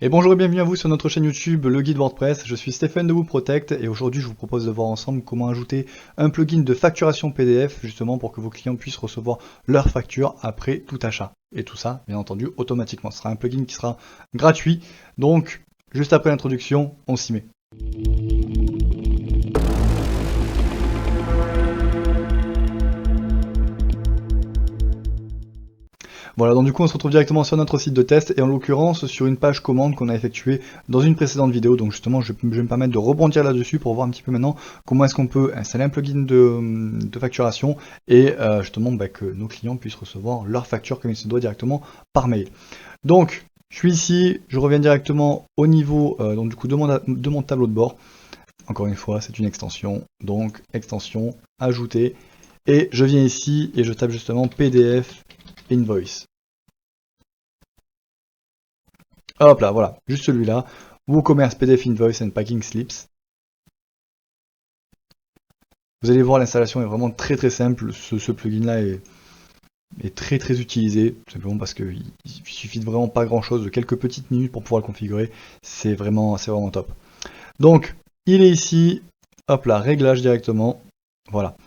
Et bonjour et bienvenue à vous sur notre chaîne YouTube, le guide WordPress. Je suis Stéphane de WooProtect et aujourd'hui je vous propose de voir ensemble comment ajouter un plugin de facturation PDF justement pour que vos clients puissent recevoir leurs factures après tout achat. Et tout ça, bien entendu, automatiquement. Ce sera un plugin qui sera gratuit. Donc, juste après l'introduction, on s'y met. Voilà, donc du coup on se retrouve directement sur notre site de test et en l'occurrence sur une page commande qu'on a effectuée dans une précédente vidéo. Donc justement je vais me permettre de rebondir là-dessus pour voir un petit peu maintenant comment est-ce qu'on peut installer un plugin de facturation et justement que nos clients puissent recevoir leur facture comme il se doit directement par mail. Donc je suis ici, je reviens directement au niveau donc du coup de mon tableau de bord. Encore une fois c'est une extension, donc extension, ajouter, et je viens ici et je tape justement PDF Invoice. Hop là, voilà, juste celui-là. WooCommerce PDF Invoice and Packing Slips. Vous allez voir, l'installation est vraiment très simple. Ce plugin-là est très utilisé, tout simplement parce qu'il suffit de vraiment pas grand-chose, de quelques petites minutes pour pouvoir le configurer. C'est vraiment top. Donc, il est ici. Hop là, réglage directement. Voilà.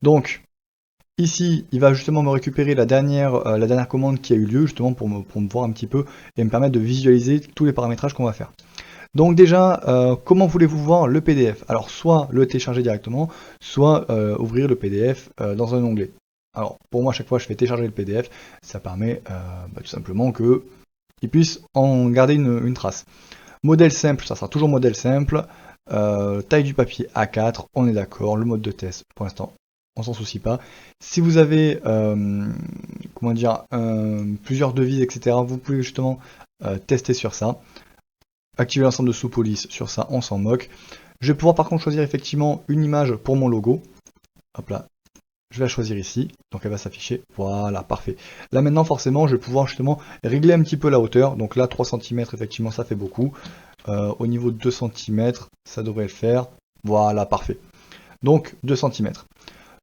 Donc, ici, il va justement me récupérer la dernière commande qui a eu lieu, justement pour me voir un petit peu et me permettre de visualiser tous les paramétrages qu'on va faire. Donc déjà, comment voulez-vous voir le PDF? Alors soit le télécharger directement, soit ouvrir le PDF dans un onglet. Alors pour moi, à chaque fois je fais télécharger le PDF, ça permet tout simplement qu'il puisse en garder une trace. Modèle simple, ça sera toujours modèle simple. Taille du papier A4, on est d'accord. Le mode de test, pour l'instant, on s'en soucie pas. Si vous avez plusieurs devises, etc., vous pouvez justement tester sur ça. Activer l'ensemble de sous-police, sur ça on s'en moque. Je vais pouvoir par contre choisir effectivement une image pour mon logo. Hop là, je vais la choisir ici, donc elle va s'afficher. Voilà, parfait. Là maintenant forcément je vais pouvoir justement régler un petit peu la hauteur. Donc là 3 cm effectivement ça fait beaucoup. Au niveau de 2 cm ça devrait le faire. Voilà, parfait. Donc 2 cm.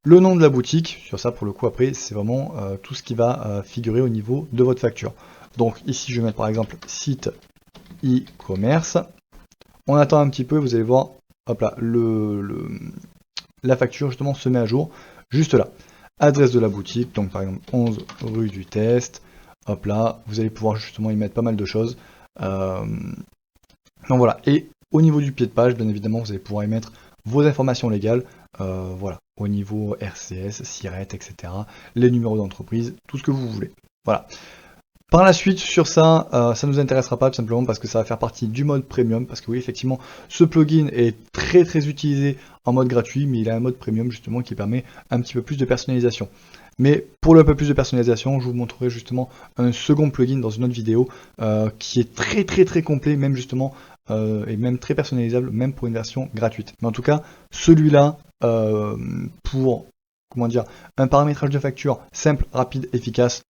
Le nom de la boutique, sur ça pour le coup après c'est vraiment tout ce qui va figurer au niveau de votre facture. Donc ici je vais mettre par exemple site e-commerce. On attend un petit peu, vous allez voir, hop là, la facture justement se met à jour, juste là. Adresse de la boutique, donc par exemple 11 rue du Test, hop là, vous allez pouvoir justement y mettre pas mal de choses. Donc voilà, et au niveau du pied de page, bien évidemment, vous allez pouvoir y mettre vos informations légales, voilà, au niveau RCS, SIRET, etc., les numéros d'entreprise, tout ce que vous voulez. Voilà. Par la suite, sur ça, ça ne nous intéressera pas tout simplement parce que ça va faire partie du mode premium. Parce que oui, effectivement, ce plugin est très utilisé en mode gratuit, mais il a un mode premium justement qui permet un petit peu plus de personnalisation. Mais pour le peu plus de personnalisation, je vous montrerai justement un second plugin dans une autre vidéo qui est très complet, même justement, et même très personnalisable, même pour une version gratuite. Mais en tout cas, celui-là, pour un paramétrage de facture simple, rapide, efficace,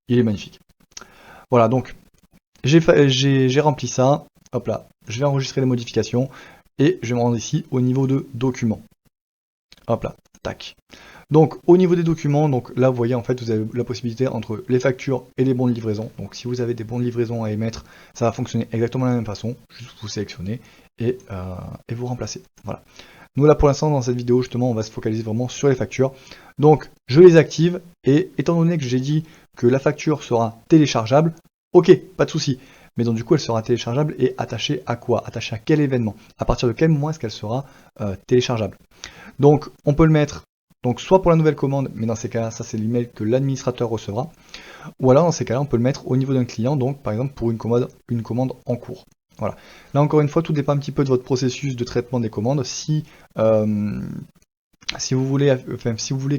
il est magnifique. Voilà, donc j'ai rempli ça. Hop là, je vais enregistrer les modifications et je vais me rendre ici au niveau de documents. Hop là, tac. Donc au niveau des documents, donc là vous voyez en fait vous avez la possibilité entre les factures et les bons de livraison. Donc si vous avez des bons de livraison à émettre, ça va fonctionner exactement de la même façon. Juste vous sélectionnez et vous remplacez. Voilà. Nous là pour l'instant dans cette vidéo justement on va se focaliser vraiment sur les factures. Donc je les active et étant donné que j'ai dit que la facture sera téléchargeable, ok, pas de souci. Mais donc du coup elle sera téléchargeable et attachée à quoi? Attachée à quel événement? À partir de quel moment est-ce qu'elle sera téléchargeable? Donc on peut le mettre donc soit pour la nouvelle commande, mais dans ces cas-là, ça c'est l'email que l'administrateur recevra, ou alors dans ces cas-là on peut le mettre au niveau d'un client, donc par exemple pour une commande en cours. Voilà. Là encore une fois, tout dépend un petit peu de votre processus de traitement des commandes. Si vous voulez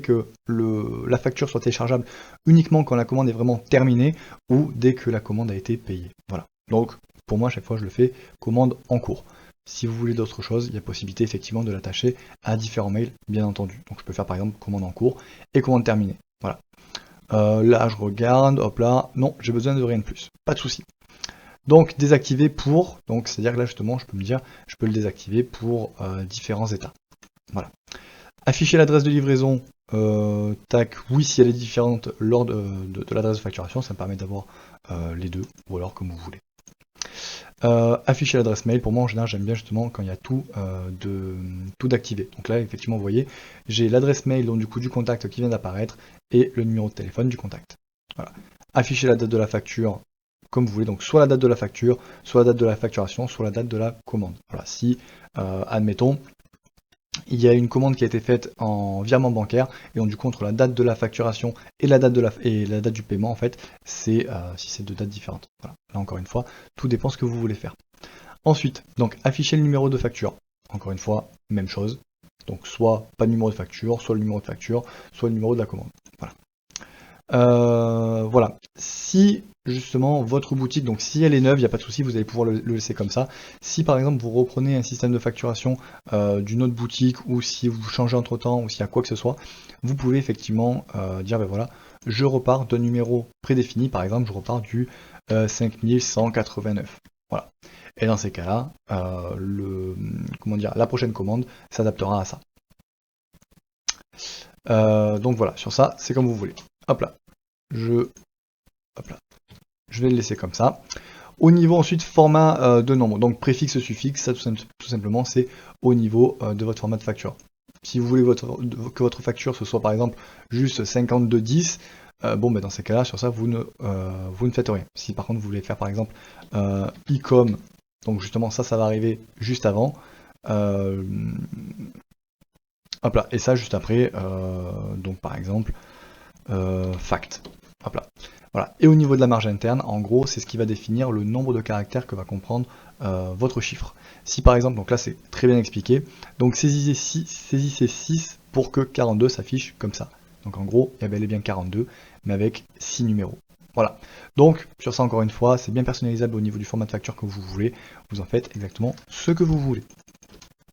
que la facture soit téléchargeable uniquement quand la commande est vraiment terminée ou dès que la commande a été payée. Voilà. Donc pour moi, à chaque fois, je le fais commande en cours. Si vous voulez d'autres choses, il y a possibilité effectivement de l'attacher à différents mails, bien entendu. Donc je peux faire par exemple commande en cours et commande terminée. Voilà. Là, je regarde, hop là, non, j'ai besoin de rien de plus. Pas de souci. Donc désactiver pour, donc c'est-à-dire que là justement, je peux le désactiver pour différents états. Voilà. Afficher l'adresse de livraison, tac, oui si elle est différente lors de l'adresse de facturation, ça me permet d'avoir les deux, ou alors comme vous voulez. Afficher l'adresse mail, pour moi en général j'aime bien justement quand il y a tout d'activé. Donc là effectivement vous voyez, j'ai l'adresse mail donc du coup du contact qui vient d'apparaître et le numéro de téléphone du contact. Voilà. Afficher la date de la facture comme vous voulez, donc soit la date de la facture, soit la date de la facturation, soit la date de la commande. Voilà, si admettons il y a une commande qui a été faite en virement bancaire, et donc du coup entre la date de la facturation et la date, du paiement, en fait, c'est si c'est deux dates différentes. Voilà. Là encore une fois, tout dépend ce que vous voulez faire. Ensuite, donc afficher le numéro de facture. Encore une fois, même chose. Donc soit pas de numéro de facture, soit le numéro de facture, soit le numéro de la commande. Voilà. Voilà. Si justement votre boutique, donc si elle est neuve, il n'y a pas de souci, vous allez pouvoir le laisser comme ça. Si par exemple vous reprenez un système de facturation d'une autre boutique, ou si vous changez entre temps, ou s'il y a quoi que ce soit, vous pouvez effectivement dire ben voilà, je repars d'un numéro prédéfini, par exemple je repars du 5189. Voilà. Et dans ces cas-là, la prochaine commande s'adaptera à ça. Donc voilà, sur ça, c'est comme vous voulez. Hop là. Je vais le laisser comme ça. Au niveau ensuite format de nombre, donc préfixe, suffixe, ça tout simplement c'est au niveau de votre format de facture. Si vous voulez que votre facture ce soit par exemple juste 5210, bon ben dans ces cas-là, sur ça vous ne faites rien. Si par contre vous voulez faire par exemple icom, donc justement ça va arriver juste avant. Hop là, et ça juste après, donc par exemple fact. Hop là. Voilà. Et au niveau de la marge interne, en gros, c'est ce qui va définir le nombre de caractères que va comprendre votre chiffre. Si par exemple, donc là c'est très bien expliqué, donc saisissez 6 pour que 42 s'affiche comme ça. Donc en gros, il y a bel et bien 42, mais avec 6 numéros. Voilà. Donc, sur ça encore une fois, c'est bien personnalisable au niveau du format de facture que vous voulez. Vous en faites exactement ce que vous voulez.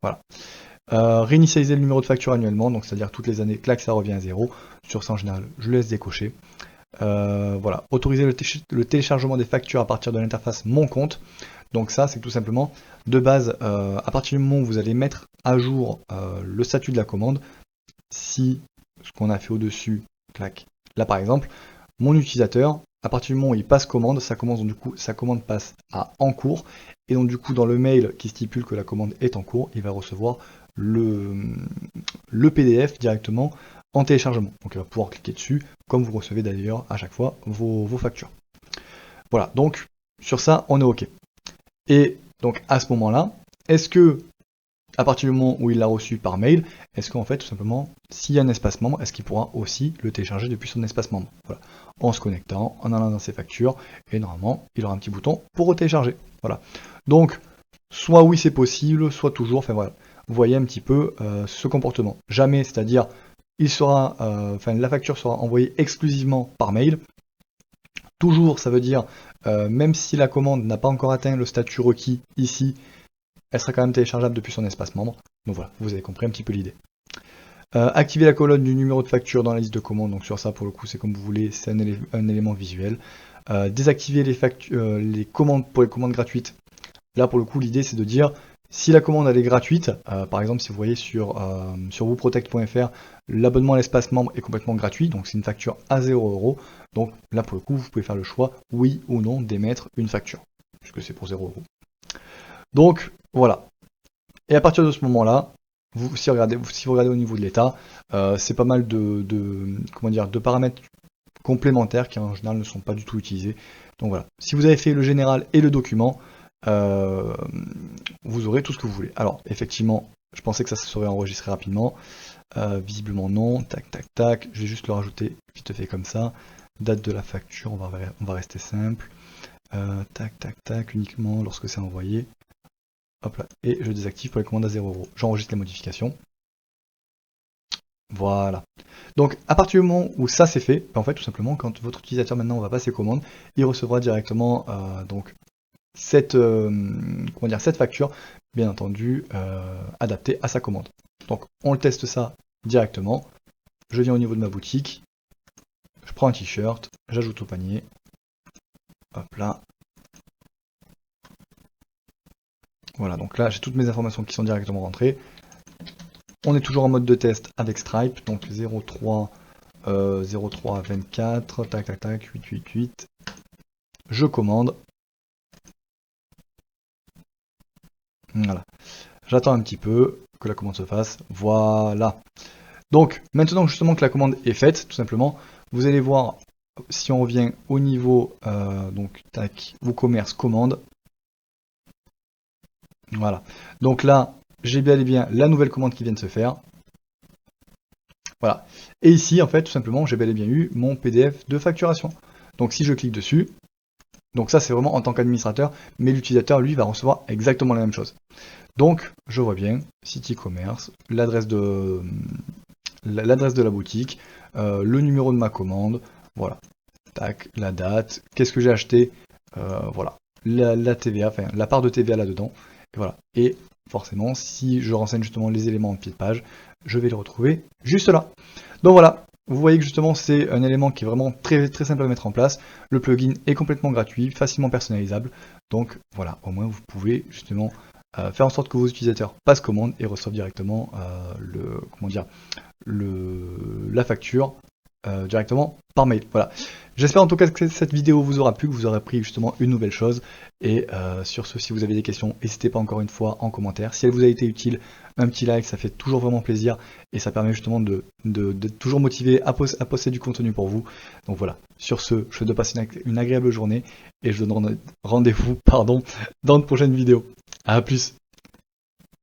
Voilà. Réinitialiser le numéro de facture annuellement, donc c'est-à-dire toutes les années, clac, ça revient à 0. Sur ça en général, je laisse décocher. Voilà, autoriser le téléchargement des factures à partir de l'interface Mon compte. Donc ça, c'est tout simplement de base, à partir du moment où vous allez mettre à jour le statut de la commande, si ce qu'on a fait au-dessus, clac, là par exemple, mon utilisateur, à partir du moment où il passe commande, sa commande passe à en cours, et donc du coup dans le mail qui stipule que la commande est en cours, il va recevoir le PDF directement en téléchargement. Donc il va pouvoir cliquer dessus, comme vous recevez d'ailleurs à chaque fois vos factures. Voilà, donc sur ça, on est OK. Et donc à ce moment-là, est-ce que, à partir du moment où il l'a reçu par mail, est-ce qu'en fait, tout simplement, s'il y a un espace membre, est-ce qu'il pourra aussi le télécharger depuis son espace membre? Voilà. En se connectant, en allant dans ses factures, et normalement, il aura un petit bouton pour retélécharger. Voilà. Donc, soit oui, c'est possible, soit toujours, enfin voilà. Vous voyez un petit peu ce comportement. Jamais, c'est-à-dire, la facture sera envoyée exclusivement par mail. Toujours, ça veut dire, même si la commande n'a pas encore atteint le statut requis ici, elle sera quand même téléchargeable depuis son espace membre. Donc voilà, vous avez compris un petit peu l'idée. Activer la colonne du numéro de facture dans la liste de commandes, donc sur ça pour le coup c'est comme vous voulez, c'est un élément visuel. Désactiver les commandes pour les commandes gratuites. Là pour le coup l'idée c'est de dire, si la commande elle est gratuite, par exemple si vous voyez sur wooprotect.fr, l'abonnement à l'espace membre est complètement gratuit, donc c'est une facture à 0€. Donc là pour le coup vous pouvez faire le choix, oui ou non, d'émettre une facture, puisque c'est pour 0€. Donc voilà. Et à partir de ce moment-là, si vous regardez au niveau de l'état, c'est pas mal de paramètres complémentaires qui en général ne sont pas du tout utilisés. Donc voilà. Si vous avez fait le général et le document, vous aurez tout ce que vous voulez. Alors effectivement, je pensais que ça se serait enregistré rapidement. Visiblement non. Tac, tac, tac. Je vais juste le rajouter vite fait comme ça. Date de la facture, on va rester simple. Tac, tac, tac, uniquement lorsque c'est envoyé. Hop là, et je désactive pour les commandes à 0€. J'enregistre les modifications. Voilà. Donc à partir du moment où ça c'est fait, en fait tout simplement quand votre utilisateur maintenant va passer commande, il recevra directement donc cette facture, bien entendu adaptée à sa commande. Donc on le teste ça directement. Je viens au niveau de ma boutique, je prends un t-shirt, j'ajoute au panier. Hop là. Voilà, donc là j'ai toutes mes informations qui sont directement rentrées. On est toujours en mode de test avec Stripe, donc 03 24, tac tac tac, 888. Je commande. Voilà. J'attends un petit peu que la commande se fasse. Voilà. Donc, maintenant justement que la commande est faite, tout simplement, vous allez voir, si on revient au niveau, donc, tac, WooCommerce commande. Voilà. Donc là, j'ai bien et bien la nouvelle commande qui vient de se faire. Voilà. Et ici, en fait, tout simplement, j'ai bel et bien eu mon PDF de facturation. Donc si je clique dessus, donc ça c'est vraiment en tant qu'administrateur, mais l'utilisateur, lui, va recevoir exactement la même chose. Donc, je vois bien, site e-commerce, l'adresse de la boutique, le numéro de ma commande, voilà. Tac, la date, qu'est-ce que j'ai acheté, voilà. La TVA, enfin la part de TVA là-dedans, et voilà. Et forcément, si je renseigne justement les éléments en pied de page, je vais les retrouver juste là. Donc voilà, vous voyez que justement c'est un élément qui est vraiment très, très simple à mettre en place. Le plugin est complètement gratuit, facilement personnalisable. Donc voilà, au moins vous pouvez justement faire en sorte que vos utilisateurs passent commande et reçoivent directement la facture directement par mail. Voilà. J'espère en tout cas que cette vidéo vous aura plu, que vous aurez appris justement une nouvelle chose. Et sur ce, si vous avez des questions, n'hésitez pas encore une fois en commentaire. Si elle vous a été utile, un petit like, ça fait toujours vraiment plaisir. Et ça permet justement d'être toujours motivé à poster du contenu pour vous. Donc voilà. Sur ce, je vous souhaite de passer une agréable journée. Et je vous donne rendez-vous dans de prochaines vidéos. A plus.